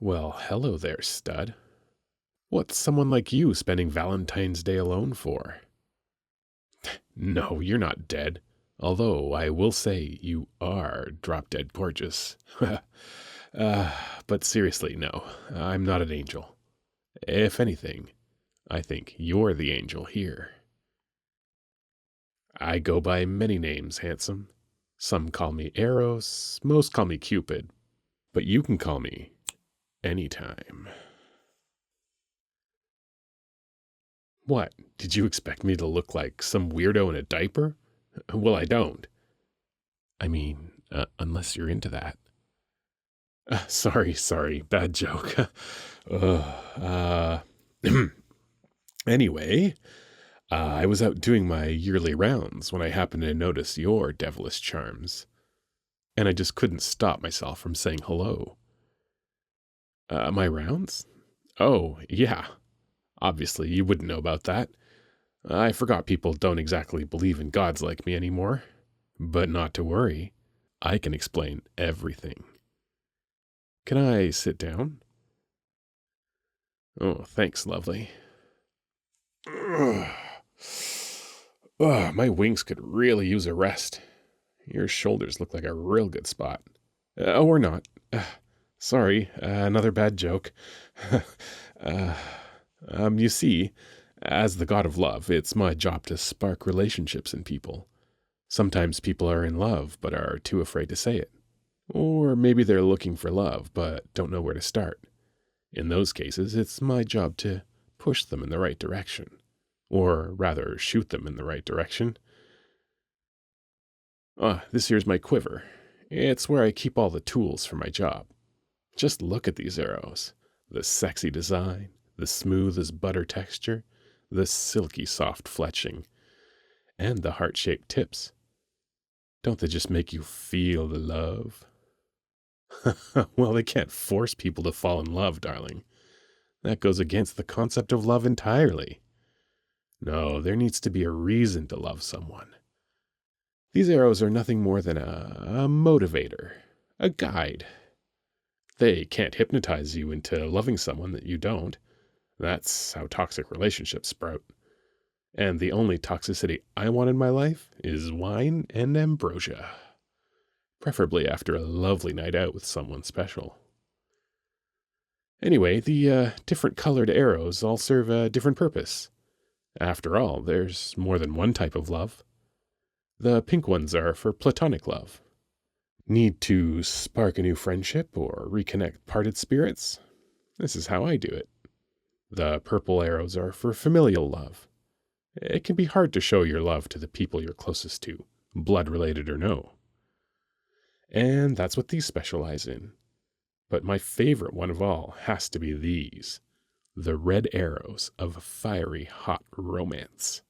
Well, hello there, stud. What's someone like you spending Valentine's Day alone for? No, you're not dead. Although I will say you are drop-dead gorgeous. uh, but seriously, no, I'm not an angel. If anything, I think you're the angel here. I go by many names, handsome. Some call me Eros, most call me Cupid, but you can call me anytime. What, did you expect me to look like some weirdo in a diaper? Well, I don't. I mean, unless you're into that. Sorry, bad joke. uh, anyway, I was out doing my yearly rounds when I happened to notice your devilish charms, and I just couldn't stop myself from saying hello. My rounds? Oh, yeah. Obviously, you wouldn't know about that. I forgot people don't exactly believe in gods like me anymore. But not to worry. I can explain everything. Can I sit down? Oh, thanks, lovely. Ugh. My wings could really use a rest. Your shoulders look like a real good spot. Or not. Sorry, another bad joke. uh, you see, as the god of love, it's my job to spark relationships in people. Sometimes people are in love, but are too afraid to say it. Or maybe they're looking for love, but don't know where to start. In those cases, it's my job to push them in the right direction. Or rather, shoot them in the right direction. This here's my quiver. It's where I keep all the tools for my job. Just look at these arrows. The sexy design, the smooth as butter texture, the silky soft fletching, and the heart-shaped tips. Don't they just make you feel the love? Well, they can't force people to fall in love, darling. That goes against the concept of love entirely. No, there needs to be a reason to love someone. These arrows are nothing more than a motivator, a guide. They can't hypnotize you into loving someone that you don't. That's how toxic relationships sprout. And the only toxicity I want in my life is wine and ambrosia. Preferably after a lovely night out with someone special. Anyway, the different colored arrows all serve a different purpose. After all, there's more than one type of love. The pink ones are for platonic love. Need to spark a new friendship or reconnect parted spirits? This is how I do it. The purple arrows are for familial love. It can be hard to show your love to the people you're closest to, blood-related or no. And that's what these specialize in. But my favorite one of all has to be these, the red arrows of fiery hot romance.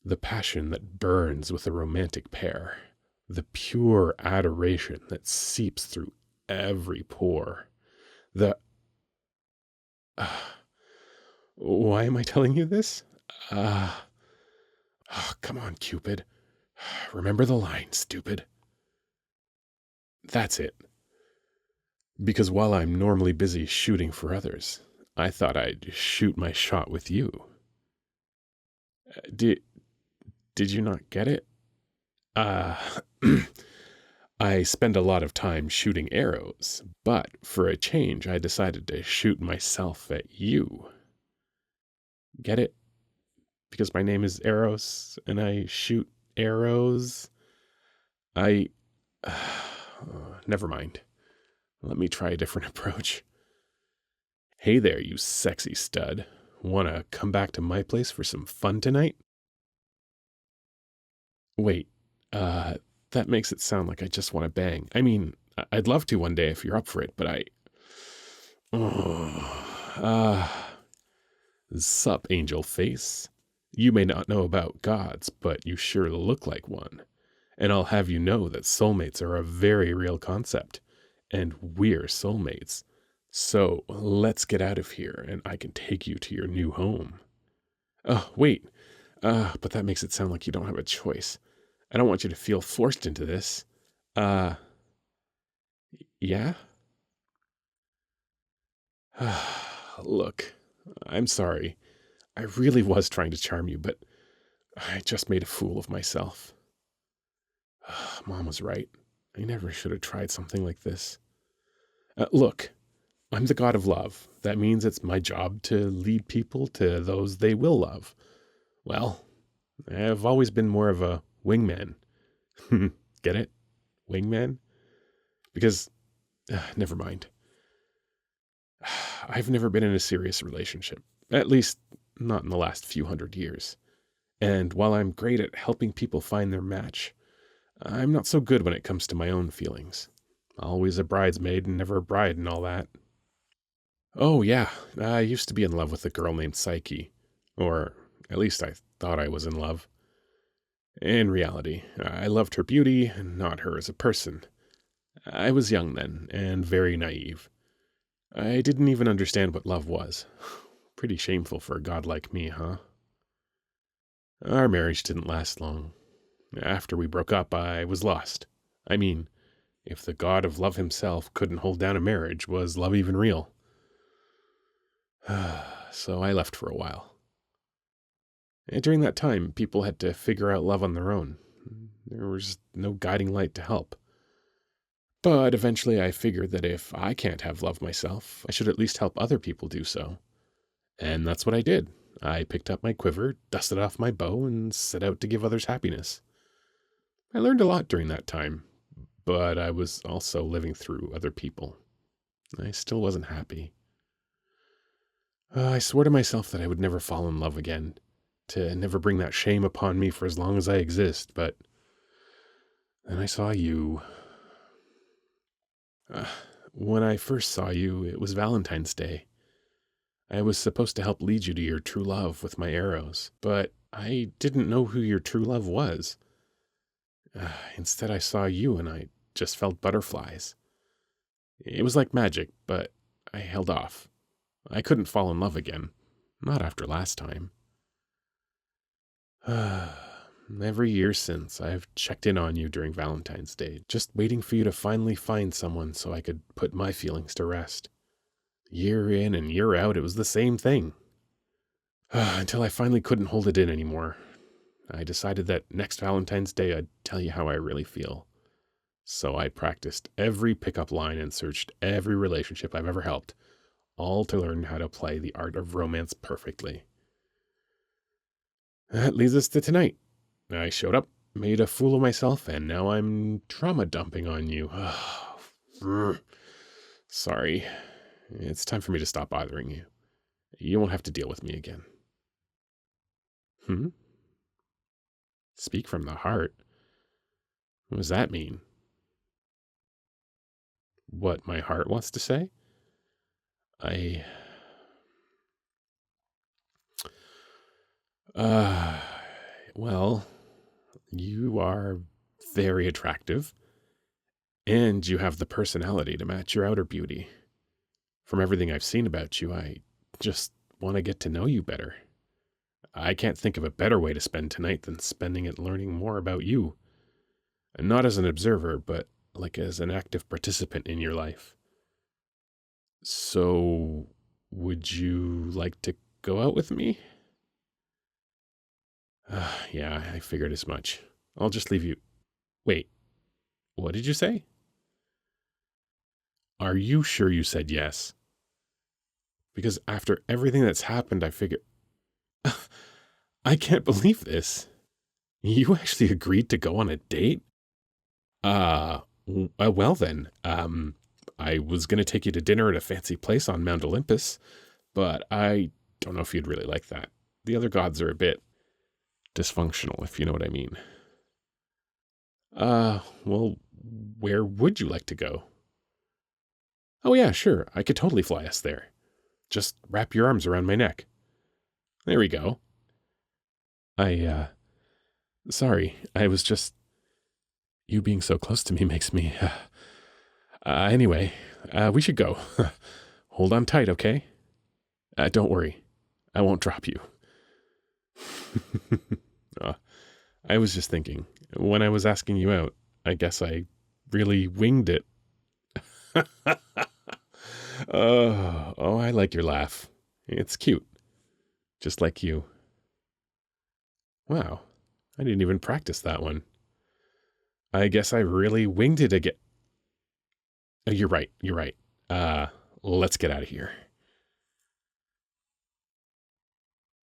The passion that burns with a romantic pair, the pure adoration that seeps through every pore, the... why am I telling you this? Oh, come on, Cupid. Remember the line, stupid. That's it. Because while I'm normally busy shooting for others, I thought I'd shoot my shot with you. Did you not get it? I spend a lot of time shooting arrows, but for a change I decided to shoot myself at you. Get it? Because my name is Eros, and I shoot arrows. Never mind. Let me try a different approach. Hey there, you sexy stud. Wanna come back to my place for some fun tonight? Wait, that makes it sound like I just want to bang. I mean, I'd love to one day if you're up for it, but sup, angel face. You may not know about gods, but you sure look like one. And I'll have you know that soulmates are a very real concept. And we're soulmates. So let's get out of here and I can take you to your new home. Oh, wait. But that makes it sound like you don't have a choice. I don't want you to feel forced into this. Yeah? Look, I'm sorry. I really was trying to charm you, but I just made a fool of myself. Mom was right. I never should have tried something like this. Look, I'm the god of love. That means it's my job to lead people to those they will love. Well, I've always been more of a wingman. Get it? Wingman? Because, never mind. I've never been in a serious relationship. At least, not in the last few 100 years. And while I'm great at helping people find their match, I'm not so good when it comes to my own feelings. Always a bridesmaid and never a bride and all that. Oh, yeah, I used to be in love with a girl named Psyche. Or, at least I thought I was in love. In reality, I loved her beauty, and not her as a person. I was young then, and very naive. I didn't even understand what love was. Pretty shameful for a god like me, huh? Our marriage didn't last long. After we broke up, I was lost. I mean, if the god of love himself couldn't hold down a marriage, was love even real? So I left for a while. And during that time, people had to figure out love on their own. There was no guiding light to help. But eventually I figured that if I can't have love myself, I should at least help other people do so. And that's what I did. I picked up my quiver, dusted off my bow, and set out to give others happiness. I learned a lot during that time, but I was also living through other people. I still wasn't happy. I swore to myself that I would never fall in love again, to never bring that shame upon me for as long as I exist, but then I saw you. When I first saw you, it was Valentine's Day. I was supposed to help lead you to your true love with my arrows, but I didn't know who your true love was. Instead, I saw you and I just felt butterflies. It was like magic, but I held off. I couldn't fall in love again. Not after last time. Every year since, I've checked in on you during Valentine's Day, just waiting for you to finally find someone so I could put my feelings to rest. Year in and year out, it was the same thing. Until I finally couldn't hold it in anymore. I decided that next Valentine's Day I'd tell you how I really feel. So I practiced every pickup line and searched every relationship I've ever helped, all to learn how to play the art of romance perfectly. That leads us to tonight. I showed up, made a fool of myself, and now I'm trauma dumping on you. Sorry. It's time for me to stop bothering you. You won't have to deal with me again. Speak from the heart? What does that mean? What my heart wants to say? Well, you are very attractive, and you have the personality to match your outer beauty. From everything I've seen about you, I just want to get to know you better. I can't think of a better way to spend tonight than spending it learning more about you. And not as an observer, but like as an active participant in your life. So, would you like to go out with me? Yeah, I figured as much. I'll just leave you. Wait, what did you say? Are you sure you said yes? Because after everything that's happened, I figure... I can't believe this. You actually agreed to go on a date? Well then, I was gonna take you to dinner at a fancy place on Mount Olympus, but I don't know if you'd really like that. The other gods are a bit dysfunctional, if you know what I mean. Well, where would you like to go? Oh yeah, sure, I could totally fly us there. Just wrap your arms around my neck. There we go. Sorry, I was just... You being so close to me makes me... Anyway, we should go. Hold on tight, okay? Don't worry, I won't drop you. I was just thinking, when I was asking you out, I guess I really winged it. Oh, I like your laugh. It's cute. Just like you. Wow, I didn't even practice that one. I guess I really winged it again. Oh, you're right. Let's get out of here.